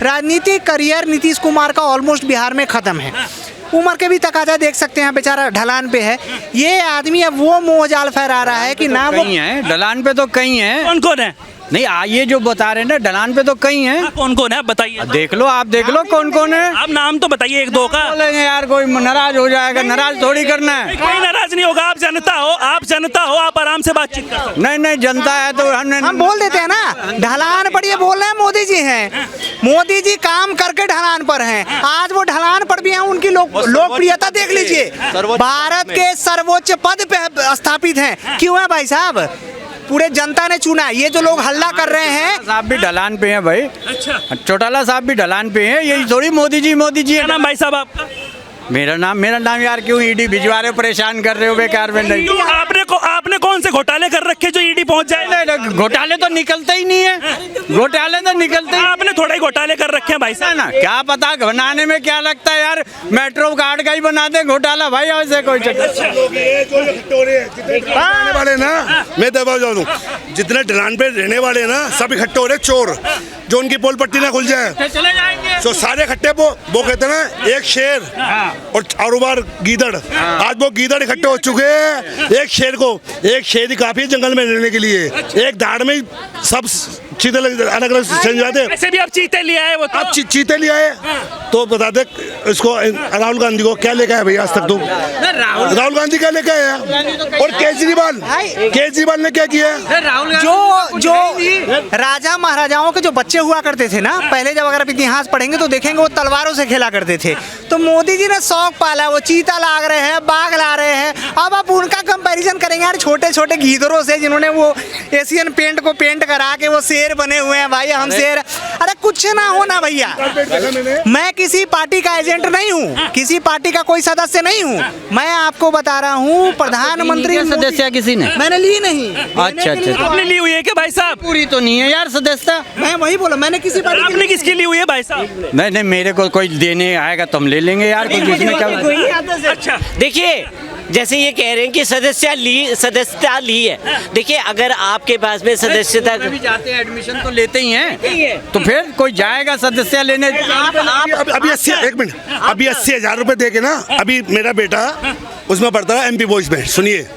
राजनीतिक करियर नीतीश कुमार का ऑलमोस्ट बिहार में ख़त्म है। उम्र के भी तकाजा देख सकते हैं, बेचारा ढलान पे है। ये आदमी अब वो मोहजाल फहरा रहा है कि ना वो कहीं है ढलान पे, तो कहीं है। कौन कौन है? नहीं ये जो बता रहे हैं ना ढलान पे तो कहीं है। कौन कौन है बताइए। देख लो, आप देख लो कौन कौन है। आप नाम तो बताइए एक दो का। बोलेंगे यार कोई नाराज हो जाएगा, नाराज थोड़ी करना है। कोई नाराज नहीं होगा, आप जनता हो, आप आराम से बातचीत कर सकते नहीं जनता है तो हम बोल देते हैं ना। ढलान पर ये बोल रहे हैं मोदी जी हैं, मोदी जी काम करके ढलान पर हैं। आज वो ढलान पर भी हैं, उनकी लोकप्रियता देख लीजिए, भारत के सर्वोच्च पद पे स्थापित हैं। क्यों है भाई साहब? पूरे जनता ने चुना। ये जो लोग हल्ला कर रहे हैं, साहब भी ढलान पे हैं भाई। अच्छा, चौटाला साहब भी ढलान पे हैं। यही थोड़ी मोदी जी क्या नाम भाई साहब आपका? मेरा नाम यार क्यों ईडी भिजवा रहे हो, परेशान कर रहे हो बेकार में। नहीं क्यों? आपने कौन से घोटाले कर रखे जो ईडी पहुंच जाए? नहीं, घोटाले तो निकलते ही नहीं है, घोटाले तो निकलते ही। आपने थोड़ा ही घोटाले कर रखे हैं भाई साहब। ना क्या पता बनाने में क्या लगता है यार, मेट्रो कार्ड का ही बना दे घोटाला भाई, ऐसे कोई वाले ना, मैं दबा जाऊँ दूं, जितने ढलान पे रहने वाले ना सब इकट्ठे हो रहे चोर, जो उनकी पोल पट्टी ना खुल जाए चले जाएंगे तो सारे इकट्ठे। वो कहते ना एक शेर और चारों बार गीदड़, आज वो गीदड़ इकट्ठे हो चुके हैं। एक शेर ही काफी है जंगल में रहने के लिए। एक धाड़ में सब चीते अलग अलग चल जाते। ऐसे भी अब चीते ले आए वो तो। अब चीते ले आए तो बता दे इसको, राहुल गांधी को क्या लेके आया भैया आज तक? तो राहुल गांधी क्या लेके आया? और केजरीवाल ने क्या किया? जो राजा महाराजाओं के जो बच्चे हुआ करते थे ना पहले, जब अगर आप इतिहास पढ़ेंगे तो देखेंगे वो तलवारों से खेला करते थे। तो मोदी जी ने शौक पाला, वो चीता ला रहे हैं, बाघ ला रहे हैं। अब आप उनका कंपैरिजन करेंगे यार छोटे छोटे गीदड़ों से, जिन्होंने वो एशियन पेंट को पेंट करा के वो शेर बने हुए हैं। भाई हम शेर, अरे कुछ ना हो ना भैया। मैं किसी पार्टी का एजेंट नहीं हूँ, किसी पार्टी का कोई सदस्य नहीं हूँ। मैं आपको बता रहा हूँ प्रधानमंत्री सदस्य किसी ने मैंने ली नहीं। अच्छा आपने ली हुई है क्या भाई साहब? पूरी तो नहीं है यार सदस्यता। मैं वही बोला, मैंने किसी पार्टी आपने किसकी ली हुई है भाई साहब? नहीं मेरे को कोई देने आएगा तो हम ले लेंगे यार, कुछ इसमें क्या। अच्छा, देखिए जैसे ये कह रहे हैं कि सदस्यता ली है। देखिए अगर आपके पास में सदस्यता भी जाते हैं एडमिशन तो लेते ही हैं, तो फिर कोई जाएगा सदस्य लेने। अभी 80,000 रुपए दे के ना, अभी मेरा बेटा उसमें पढ़ता है MP बॉयज में। सुनिए,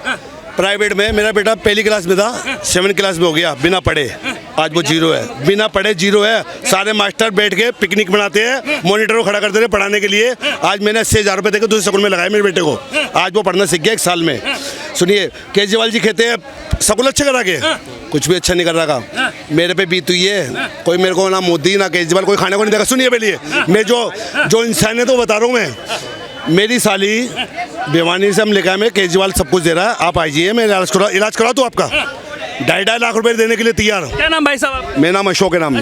प्राइवेट में मेरा बेटा पहली क्लास में था, 7 क्लास में हो गया बिना पढ़े। आज वो 0 है, बिना पढ़े 0 है। सारे मास्टर बैठ के पिकनिक मनाते हैं, मॉनिटर को खड़ा करते हैं पढ़ाने के लिए। आज मैंने 80,000 रुपए देकर दूसरे स्कूल में लगाया मेरे बेटे को, आज वो पढ़ना सीख गया 1 साल में। सुनिए, केजरीवाल जी कहते हैं स्कूल अच्छे करा के, कुछ भी अच्छा नहीं कर रहा। मेरे पे बीत हुई है, कोई मेरे को ना मोदी ना केजरीवाल कोई खाने को नहीं देगा। सुनिए पहले, मैं जो इंसान है तो बता रहा हूँ मैं। मेरी साली भिवानी से हम लेकर आए, मैं केजरीवाल सब कुछ दे रहा है, आप आइए मैं इलाज करा दूँ आपका। 2.5 लाख रुपए देने के लिए तैयार। क्या नाम भाई साहब? मेरा नाम अशोक है नाम।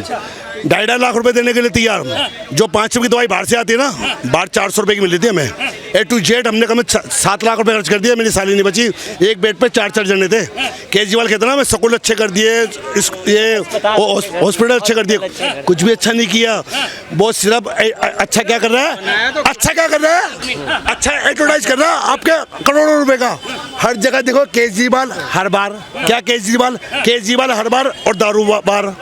2.5 लाख रुपए देने के लिए तैयार। जो 5 रुपये की दवाई बाहर से आती है ना, बाहर 400 रुपए की मिल रही थी हमें। A to Z हमने कम 7 लाख रुपए खर्च कर दिया, मेरी साली नहीं बची। एक बेड पे 4 जने थे। केजरीवाल कहते ना मैं स्कूल अच्छे कर दिए, ये हॉस्पिटल अच्छे कर दिए, कुछ भी अच्छा नहीं किया। वो सिर्फ अच्छा क्या कर रहा है, अच्छा एडवर्टाइज कर रहा है आपके करोड़ों रुपए का। हर जगह देखो केजरीवाल हर बार, क्या केजरीवाल हर बार, और दारू बार,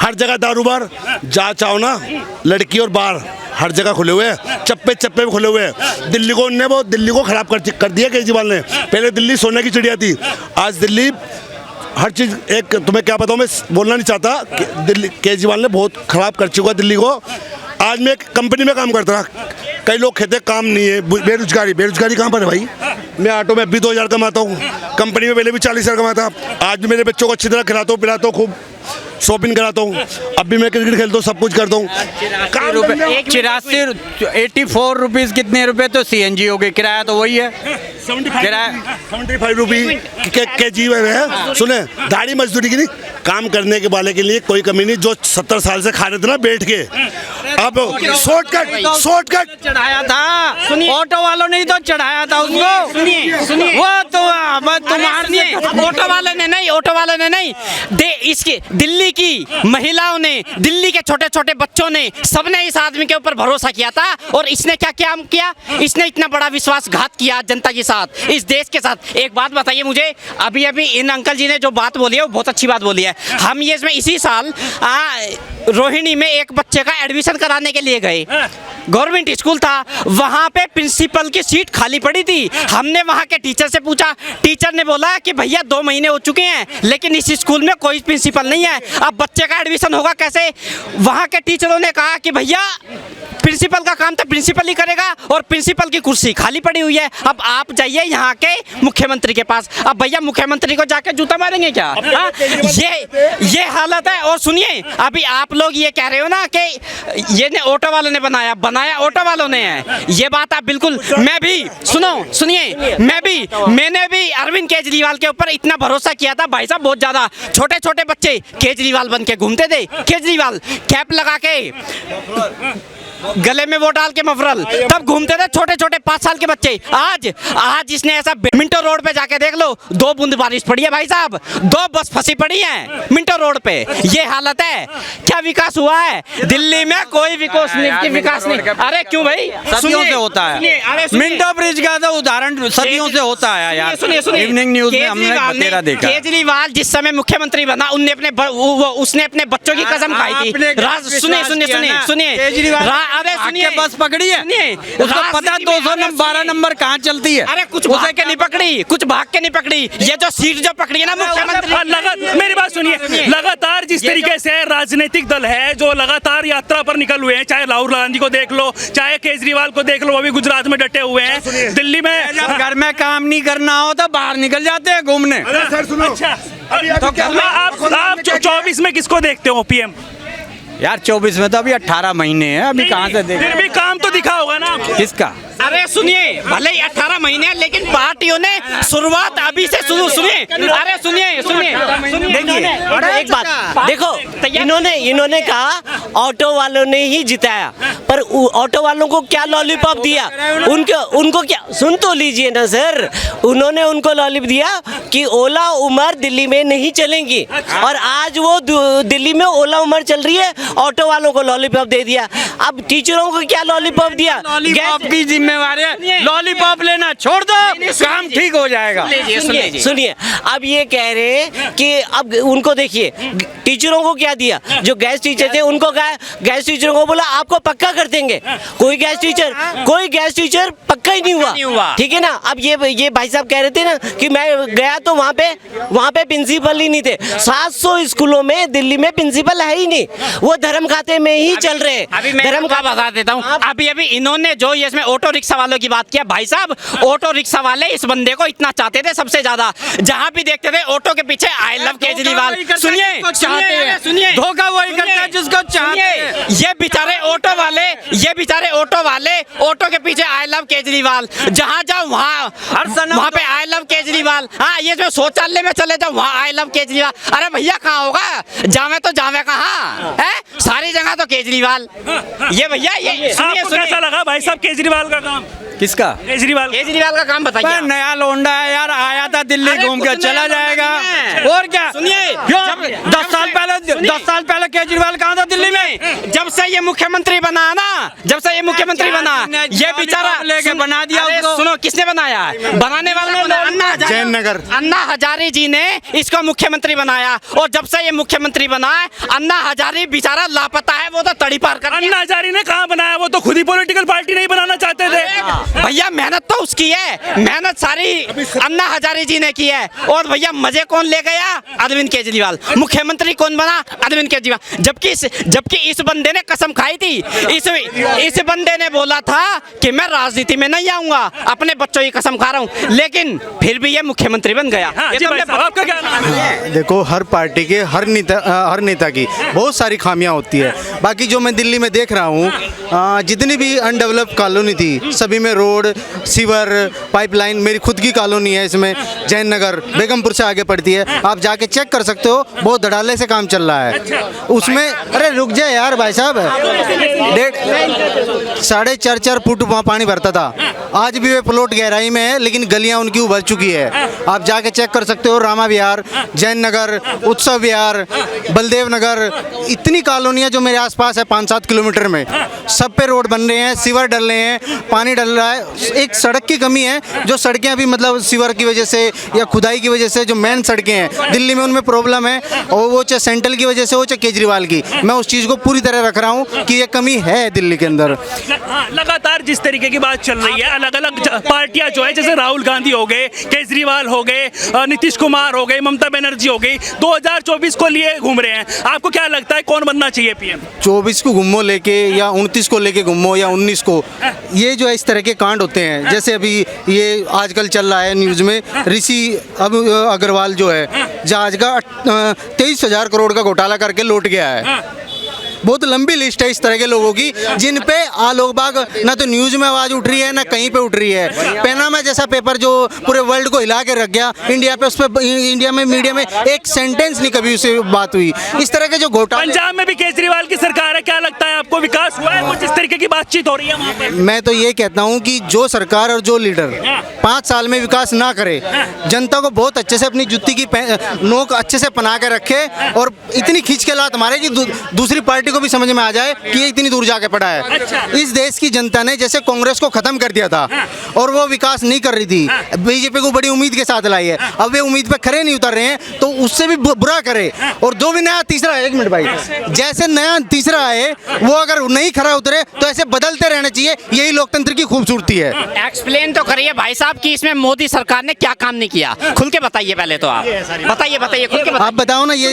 हर जगह दारू बार। जा चाहो ना लड़की और बार हर जगह खुले हुए हैं, चप्पे खुले हुए हैं। दिल्ली को खराब कर दिया केजरीवाल ने। पहले दिल्ली सोने की चिड़िया थी, आज दिल्ली हर चीज़। एक तुम्हें क्या बताऊँ, मैं बोलना नहीं चाहता, दिल्ली केजरीवाल ने बहुत खराब कर चुका दिल्ली को। आज मैं एक कंपनी में काम करता रहा, कई लोग कहते काम नहीं है, बेरोजगारी कहाँ पर है भाई? मैं ऑटो में अभी 2,000 कमाता हूँ, कंपनी में पहले भी 40,000 कमाता। आज भी मेरे बच्चों को अच्छी तरह खिलाता हूँ, पिलाता हूँ, खूब शॉपिंग कराता हूँ। अब भी मैं क्रिकेट खेलता हूँ, सब कुछ करता हूँ। 84 रुपीज़ कितने रुपए तो CNG हो गए, किराया तो वही है। 75 रुपये KG है। सुने, दाढ़ी मजदूरी की नहीं, काम करने के वाले के लिए कोई कमी नहीं। जो 70 साल से खा रहे थे ना बैठ के, अब शॉर्टकट चढ़ाया था, ऑटो वालों ने ही तो चढ़ाया था उसको। सुनिए वो तो तुम्हारे ऑटो वाले ने नहीं, इसके दिल्ली की महिलाओं ने, दिल्ली के छोटे छोटे बच्चों ने, सबने इस आदमी के ऊपर भरोसा किया था। और इसने क्या किया? इसने इतना बड़ा विश्वासघात किया जनता के साथ, इस देश के साथ। एक बात बताइए मुझे, अभी इन अंकल जी ने जो बात बोली है वो बहुत अच्छी बात बोली है। है। हम ये इसमें इसी साल रोहिणी में एक बच्चे का एडमिशन कराने के लिए गए, गवर्नमेंट स्कूल था, वहाँ पे प्रिंसिपल की सीट खाली पड़ी थी। हमने वहाँ के टीचर से पूछा, टीचर ने बोला कि भैया 2 महीने हो चुके हैं लेकिन इस स्कूल में कोई प्रिंसिपल नहीं है, अब बच्चे का एडमिशन होगा कैसे। वहाँ के टीचरों ने कहा कि भैया प्रिंसिपल का काम तो प्रिंसिपल ही करेगा और प्रिंसिपल की कुर्सी खाली पड़ी हुई है, अब आप जाइए यहाँ के मुख्यमंत्री के पास। अब भैया मुख्यमंत्री को जाके जूता मारेंगे क्या? ये हालत है। और सुनिए, अभी आप लोग ये कह रहे हो ना कि ये ने ऑटो वालों ने बनाया ऑटो वालों ने है, ये बात आप बिल्कुल, मैं भी सुनिए मैंने भी अरविंद केजरीवाल के ऊपर इतना भरोसा किया था भाई साहब, बहुत ज्यादा। छोटे छोटे बच्चे केजरीवाल बन के घूमते थे, केजरीवाल कैप लगा के गले में वो डाल के मफरल, तब घूमते थे छोटे छोटे 5 साल के बच्चे। आज इसने ऐसा, मिंटो रोड पे जाके देख लो, 2 बूंद बारिश पड़ी है भाई साहब, 2 बस फंसी पड़ी है मिंटो रोड पे, ये हालत है। क्या विकास हुआ है दिल्ली में? कोई विकास नहीं। अरे क्यों भाई, सदियों से होता है। मिंटो ब्रिज का तो उदाहरण सदियों से होता है यार। सुनिए, इवनिंग न्यूज में हमने बतेरा देखा। केजरीवाल जिस समय मुख्यमंत्री बना, उसने अपने बच्चों की कसम खाई थी। सुनिए, अरे सुनिए, बस पकड़ी है, उसको पता 212 नंबर कहाँ चलती है। अरे कुछ उसे के नहीं पकड़ी, कुछ भाग के नहीं पकड़ी, ये जो सीट जो पकड़ी है ना मुख्यमंत्री। मेरी बात सुनिए, लगातार जिस तरीके से राजनीतिक दल है जो लगातार यात्रा पर निकल हुए हैं, चाहे राहुल गांधी को देख लो, चाहे केजरीवाल को देख लो, वो भी गुजरात में डटे हुए हैं। दिल्ली में जब घर में काम नहीं करना हो तो बाहर निकल जाते हैं घूमने। अच्छा, तो आप 24 में किसको देखते हो पीएम? यार 24 में तो अभी 18 महीने हैं, अभी कहाँ से देख। फिर भी काम तो दिखा होगा ना किसका? अरे सुनिए, भले ही 18 महीने लेकिन पार्टियों ने शुरुआत अभी से शुरू। सुनिए, अरे सुनिए, देखिए एक बात देखो, इन्होंने कहा ऑटो वालों ने ही जिताया, पर ऑटो वालों को क्या लॉलीपॉप दिया? उनको क्या, सुन तो लीजिए ना सर, उन्होंने उनको लॉलीपॉप दिया कि ओला उमर दिल्ली में नहीं चलेंगी, और आज वो दिल्ली में ओला उमर चल रही है, ऑटो वालों को लॉलीपॉप दे दिया। अब टीचरों को क्या लॉलीपॉप दिया? लॉलीपॉप की जिम्मेवारी है, लॉलीपॉप लेना छोड़ दो, काम ठीक हो जाएगा। सुनिए, अब ये कह रहे हैं कि अब उनको देखिए, टीचरों को क्या दिया? जो गैस टीचर थे उनको गैस टीचरों को बोला आपको पक्का कर देंगे, कोई गैस टीचर पक्का ही नहीं हुआ, ठीक है ना। अब ये भाई साहब कह रहे थे ना कि मैं गया तो वहाँ पे प्रिंसिपल ही नहीं थे। 700 स्कूलों में दिल्ली में प्रिंसिपल है ही नहीं, वो धर्म खाते में ही चल रहे हैं। अभी मैं आपको बता देता हूँ, अभी इन्होंने जो ये इसमें ऑटो रिक्शा वालों की बात किया, भाई साहब ऑटो रिक्शा वाले इस बंदे को इतना चाहते थे सबसे ज्यादा, जहाँ भी देखते थे ऑटो के पीछे आई लव केजरीवाल। सुनिए, धोखा वही करता है जिसको चाहते हैं। ये बेचारे ऑटो वाले ऑटो के पीछे आई लव केजरीवाल, जहाँ जाओ वहाँ पे आई लव केजरीवाल। हाँ, ये जो शौचालय में चले जाओ वहाँ आई लव केजरीवाल। अरे भैया कहाँ होगा, जावे कहाँ है, सारी जगह तो केजरीवाल। ये भैया आपको कैसा लगा भाई साहब केजरीवाल का काम? किसका? केजरीवाल का काम बताइए। नया लोंडा है यार, आया था दिल्ली घूम के चला जाएगा, और क्या? सुनिए, 10 साल पहले केजरीवाल कहाँ था दिल्ली में? जब से ये मुख्यमंत्री बना ना, ये बेचारा लेके बना दिया उसको। सुनो, किसने बनाया है? बनाने वाला अन्ना हजारे जी ने इसको मुख्यमंत्री बनाया, और जब से ये मुख्यमंत्री बना है अन्ना हजारे बेचारा लापता है, वो तो तड़ी पार कर। अन्ना हजारे ने कहाँ बनाया? वो तो खुद ही पॉलिटिकल पार्टी नहीं बनाना चाहते थे। भैया मेहनत तो उसकी है, मेहनत सारी अन्ना हजारे जी ने की है, और भैया मजे कौन ले गया? अरविंद केजरीवाल। मुख्यमंत्री कौन बना? अरविंद केजरीवाल। जबकि इस बंदे ने कसम खाई थी, इस बंदे ने बोला था कि मैं राजनीति में नहीं आऊंगा, अपने बच्चों की कसम खा रहा हूं, लेकिन फिर भी ये मुख्यमंत्री बन गया। आपका क्या नाम है? देखो, हर पार्टी के हर नेता की बहुत सारी खामियां होती है। बाकी जो मैं दिल्ली में देख रहा हूँ, जितनी भी अनडेवलप कॉलोनी थी सभी में रोड, सीवर, पाइपलाइन, मेरी खुद की कॉलोनी है इसमें, जैन नगर बेगमपुर से आगे पड़ती है, आप जाके चेक कर सकते हो, बहुत धड़ाले से काम चल रहा है उसमें। अरे रुक जाए यार भाई साहब, 4.5 फुट वहाँ पानी भरता था, आज भी वे प्लॉट गहराई में है, लेकिन गलियाँ उनकी उभर चुकी है। आप जाके चेक कर सकते हो, रामा विहार, जैन नगर, उत्सव विहार, बलदेव नगर, इतनी कॉलोनियाँ जो मेरे आसपास है 5-7 किलोमीटर में, सब पे रोड बन रहे हैं, सीवर डल रहे हैं, पानी डल चल रहा है। एक सड़क की कमी है, जो सड़कें अभी मतलब सीवर की वजह से या खुदाई की वजह से जो मेन सड़कें हैं दिल्ली में उनमें प्रॉब्लम है, और वो चाहे सेंट्रल की वजह से हो चाहे केजरीवाल की, मैं उस चीज़ को पूरी तरह रख रहा हूँ कि ये कमी है दिल्ली के अंदर। हाँ, लगातार जिस तरीके की बात चल रही है, अलग अलग पार्टियां जो है, जैसे राहुल गांधी हो गए, केजरीवाल हो गए, नीतीश कुमार हो गए, ममता बनर्जी हो गई, 2024 को लिए घूम रहे हैं। आपको क्या लगता है कौन बनना चाहिए पीएम? 24 को घूमो लेके या 29 को लेके घूमो या 19 को, ये जो है इस तरह के कांड होते हैं। जैसे अभी ये आजकल चल रहा है न्यूज़ में, ऋषि अब अग्रवाल जो है जहाज का 23,000 करोड़ का घोटाला करके लौट गया है। बहुत लंबी लिस्ट है इस तरह के लोगों की जिन पे लोग बाग ना तो न्यूज़ में आवाज़ उठ रही है ना कहीं पे उठ रही है। पैनामा जैसा पेपर जो पूरे वर्ल्ड को हिला के रख गया, इंडिया पे, उस पर इंडिया में मीडिया में एक सेंटेंस नहीं कभी उससे बात हुई। इस तरह के जो घोटाले, पंजाब में भी केजरीवाल की सरकार है, क्या लगता है आपको विकास हुआ है? कुछ इस तरीके की बातचीत हो रही है वहाँ पे? मैं तो ये कहता हूँ कि जो सरकार और जो लीडर 5 साल में विकास ना करे, जनता को बहुत अच्छे से अपनी जुत्ती की नोक अच्छे से पहना के रखे और इतनी खींच के लात मारे कि दूसरी पार्टी को भी समझ में आ जाए कि ये इतनी दूर जाके पड़ा है। इस देश की जनता ने जैसे कांग्रेस को खत्म कर दिया था और वो विकास नहीं कर रही थी, बीजेपी को बड़ी उम्मीद के साथ लाई है, अब वे उम्मीद पे खरे नहीं उतर रहे हैं, तो उससे भी बुरा करे। और जो भी नया तीसरा, एक मिनट भाई, जैसे नया तीसरा आए वो अगर नहीं खरा उतरे तो ऐसे बदलते रहना चाहिए, यही लोकतंत्र की खूबसूरती है। एक्सप्लेन तो करिए भाई साहब कि इसमें मोदी सरकार ने क्या काम नहीं किया, खुल के बताइए पहले तो आप बताइए खुल के बताइए। आप बताओ ना, ये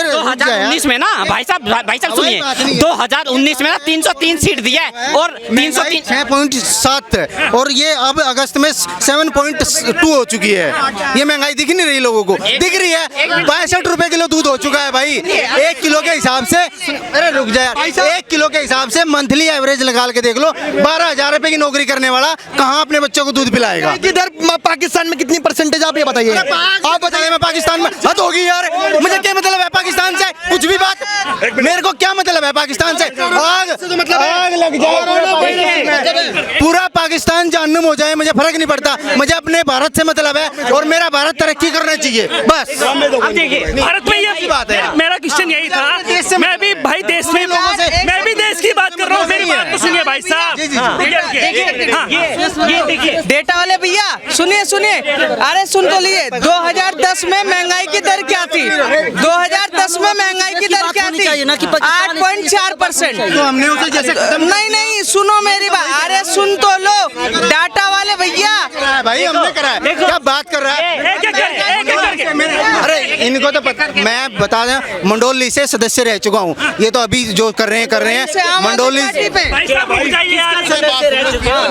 2019 में ना भाई साहब सुनिए, 2019 में ना 303 सीट दिया है और 303 6.7 है और ये अब अगस्त में 7.2 हो चुकी है। ये महंगाई दिख नहीं रही लोगों को, दिख रही है। 62 रुपए किलो दूध हो चुका है भाई, 1 किलो के हिसाब से। अरे रुक जा यार, 1 किलो के हिसाब से मंथली एवरेज लगा के देख लो, 12,000 रुपए की नौकरी करने वाला कहाँ अपने बच्चों को दूध पिलाएगा? किधर पाकिस्तान में कितनी परसेंटेज आप ये बताइए? आप बताइए। मैं पाकिस्तान में हद होगी यार, मुझे क्या मतलब है पाकिस्तान से? कुछ भी बात, मेरे को क्या मतलब है पाकिस्तान से? आग लग जाए, पूरा पाकिस्तान जहन्नुम हो जाए, मुझे फर्क नहीं पड़ता। मुझे अपने भारत से मतलब है और मेरा भारत तरक्की करना चाहिए बस। अब देखिए, भारत में ये बात है, मेरा क्वेश्चन यही था। मैं भी भाई देश में, मैं भी देश की बात कर रहा हूँ, मेरी बात तो सुनिए भाई साहब। ये देखिए डेटा वाले भैया, सुनिए, अरे सुन तो लिए, 2010 में महंगाई की दर क्या थी? 2010 में महंगाई की दर क्या थी? 8.4%। तो हमने उसे जैसे नहीं, सुनो मेरी बात, अरे सुन तो लो, डाटा वाले भैया। भाई हमने करा है, क्या बात कर रहा है? अरे इनको तो मैं बता दें, मंडोली से सदस्य रह चुका हूँ, ये तो अभी जो कर रहे हैं मंडोली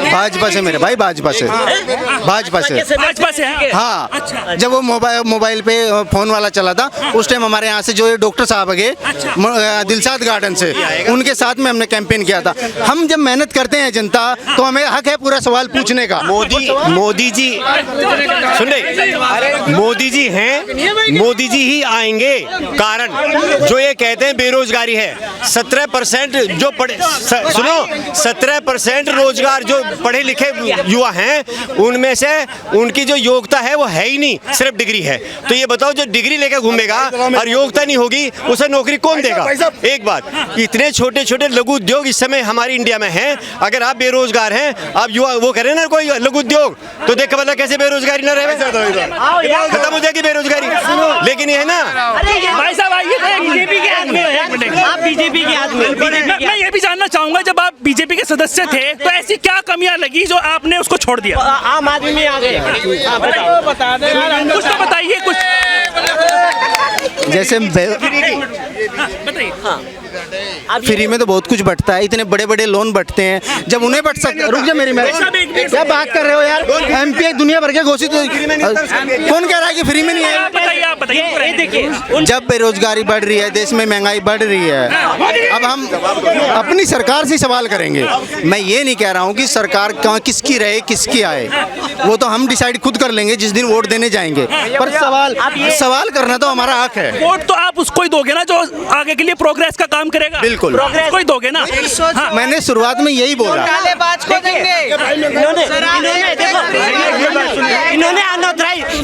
भाजपा से, मेरे भाई भाजपा से। हाँ, जब वो मोबाइल पे फोन वाला चला था उस टाइम हमारे यहाँ से जो डॉक्टर साहब गए दिलशाद गार्डन से, उनके साथ में हमने कैंपेन किया था। हम जब मेहनत करते हैं जनता, तो हमें हक है पूरा सवाल पूछने का। मोदी जी सुन रहे, मोदी जी हैं, मोदी जी ही आएंगे। कारण जो ये कहते हैं बेरोजगारी है, 17% जो पढ़े, सुनो, 17% रोजगार जो पढ़े लिखे युवा हैं, उनमें से उनकी जो योग्यता है वो है ही नहीं, सिर्फ डिग्री है। तो ये बताओ, जो डिग्री लेकर घूमेगा और योग्यता नहीं होगी, उसे नौकरी कौन देगा? एक बात, इतने छोटे छोटे लघु उद्योग इस समय हमारी इंडिया में हैं। अगर आप बेरोजगार हैं, आप युवा वो करें ना कोई लघु उद्योग, तो देख के पता कैसे बेरोजगारी ना रहे, खत्म हो जाएगी बेरोजगारी। लेकिन ये है ना भाई साहब, आइए, बीजेपी के हाथ में है, आप बीजेपी के हाथ में। मैं ये भी जानना चाहूंगा, जब आप बीजेपी के सदस्य थे तो ऐसी क्या कमियां लगी जो आपने उसको छोड़ दिया? आम आदमी में आ गए, कुछ तो बताइए, कुछ जैसे बताइए। फ्री में तो बहुत कुछ बंटता है, इतने बड़े बड़े लोन बंटते हैं, जब उन्हें बंट सकते। रुक जा मेरी, क्या बात कर रहे हो यार? एमपी दुनिया भर के घोषित, कौन कह रहा है कि फ्री में नहीं है? आप बताइए। देखिए, जब बेरोजगारी बढ़ रही है, देश में महंगाई बढ़ रही है, अब हम अपनी सरकार से सवाल करेंगे। मैं ये नहीं कह रहा हूँ कि सरकार कहाँ किसकी रहे किसकी आए, वो तो हम डिसाइड खुद कर लेंगे जिस दिन वोट देने जाएंगे, पर सवाल करना तो हमारा हक है। वोट तो आप उसको ही दोगे ना जो आगे के लिए प्रोग्रेस का काम करे। करेगा? बिल्कुल। प्रोग्रेस कोई दोगे ना? हाँ। मैंने शुरुआत में यही बोला। कालेबाज को देंगे।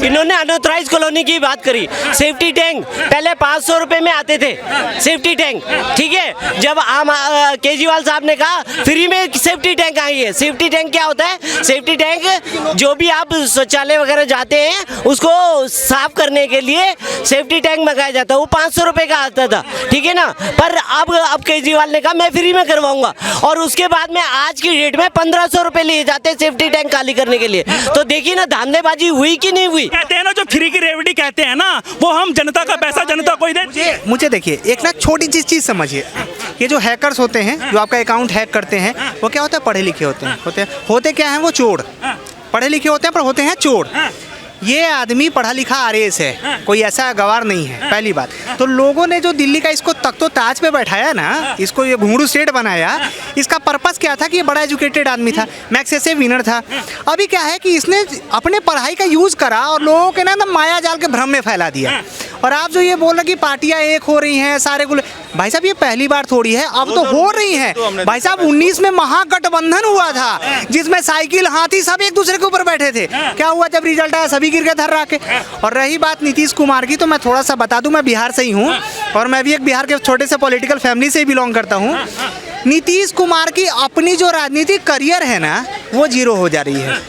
इन्होंने अनऑथराइज कॉलोनी की बात करी। सेफ्टी टैंक पहले 500 रुपए में आते थे, सेफ्टी टैंक, ठीक है। जब केजरीवाल साहब ने कहा फ्री में सेफ्टी टैंक आई है। सेफ्टी टैंक क्या होता है? सेफ्टी टैंक जो भी आप शौचालय वगैरह जाते हैं उसको साफ करने के लिए सेफ्टी टैंक मंगाया जाता है, वो 500 रुपए का आता था, ठीक है ना। पर अब केजरीवाल ने कहा मैं फ्री में करवाऊंगा, और उसके बाद में आज की डेट में 1500 रुपए लिए जाते हैं सेफ्टी टैंक खाली करने के लिए। तो देखिए ना, धांधेबाजी हुई कि नहीं हुई? कहते हैं ना, जो फ्री की रेवड़ी कहते हैं ना, वो हम जनता का पैसा जनता को ही दे। मुझे देखिए, एक ना छोटी चीज समझिए। ये जो हैकर्स होते हैं, जो आपका अकाउंट हैक करते हैं, वो क्या होता है? पढ़े लिखे होते हैं। होते क्या हैं? वो चोर। पढ़े लिखे होते हैं पर होते हैं चोर। ये आदमी पढ़ा लिखा आरएस है, कोई ऐसा गवार नहीं है, पहली बात। तो लोगों ने जो दिल्ली का इसको तख्तो ताज पे बैठाया ना, इसको ये घुंगरू स्टेट बनाया, इसका पर्पस क्या था कि ये बड़ा एजुकेटेड आदमी था, मैक्स से विनर था। अभी क्या है कि इसने अपने पढ़ाई का यूज़ करा और लोगों के ना माया जाल के भ्रम में फैला दिया। और आप जो ये बोल रहे कि पार्टियां एक हो रही हैं, सारे गुल, भाई साहब ये पहली बार थोड़ी है, अब तो हो रही हैं। भाई साहब 19 में महागठबंधन हुआ था, जिसमें साइकिल हाथी सब एक दूसरे के ऊपर बैठे थे। क्या हुआ जब रिजल्ट आया? सभी गिर गए धर्रा के। और रही बात नीतीश कुमार की, तो मैं थोड़ा सा बता दूं, मैं बिहार से ही हूँ और मैं भी एक बिहार के छोटे से पॉलिटिकल फैमिली से ही बिलोंग करता हूँ। नीतीश कुमार की अपनी जो राजनीतिक करियर है ना, वो जीरो हो जा रही है।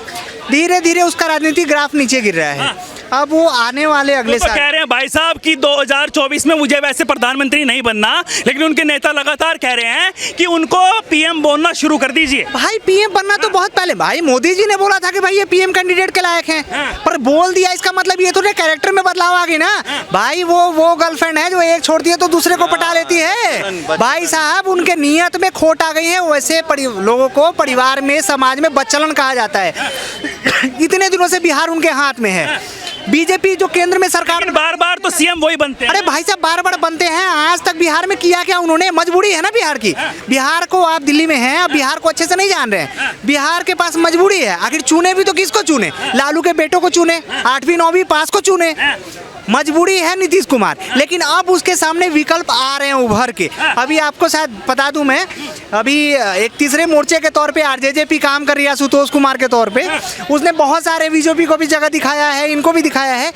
धीरे धीरे उसका राजनीतिक ग्राफ नीचे गिर रहा है। अब वो आने वाले अगले साल कह रहे हैं भाई साहब कि 2024 में मुझे वैसे प्रधानमंत्री नहीं बनना, लेकिन उनके नेता लगातार कह रहे हैं कि उनको पीएम बोलना शुरू कर दीजिए। भाई पीएम बनना तो बहुत पहले, भाई मोदी जी ने बोला था कि भाई ये पीएम कैंडिडेट के लायक हैं, पर बोल दिया, इसका मतलब ये तो कैरेक्टर में बदलाव आ गई ना। भाई वो गर्लफ्रेंड है जो एक छोड़ती है तो दूसरे को पटा लेती है। भाई साहब उनके नियत में खोट आ गई है। वैसे लोगों को परिवार में, समाज में बच्चलन कहा जाता है। इतने दिनों से बिहार उनके हाथ में है। बीजेपी जो केंद्र में सरकार, बार बार तो सीएम वही बनते हैं। अरे भाई साहब बार बार बनते हैं। आज तक बिहार में किया क्या उन्होंने? मजबूरी है ना बिहार की। बिहार को, आप दिल्ली में हैं, अब बिहार को अच्छे से नहीं जान रहे हैं। बिहार के पास मजबूरी है। आखिर चुने भी तो किसको चुने? लालू के बेटों को चुने, 8वीं 9वीं पास को चुने। मजबूरी है नीतीश कुमार, लेकिन अब उसके सामने विकल्प आ रहे हैं उभर के। अभी आपको शायद बता दूं मैं, अभी एक तीसरे मोर्चे के तौर पे आरजेजेपी काम कर रही है, आशुतोष कुमार के तौर पे। उसने बहुत सारे बीजेपी को भी जगह दिखाया है, इनको भी दिखाया है।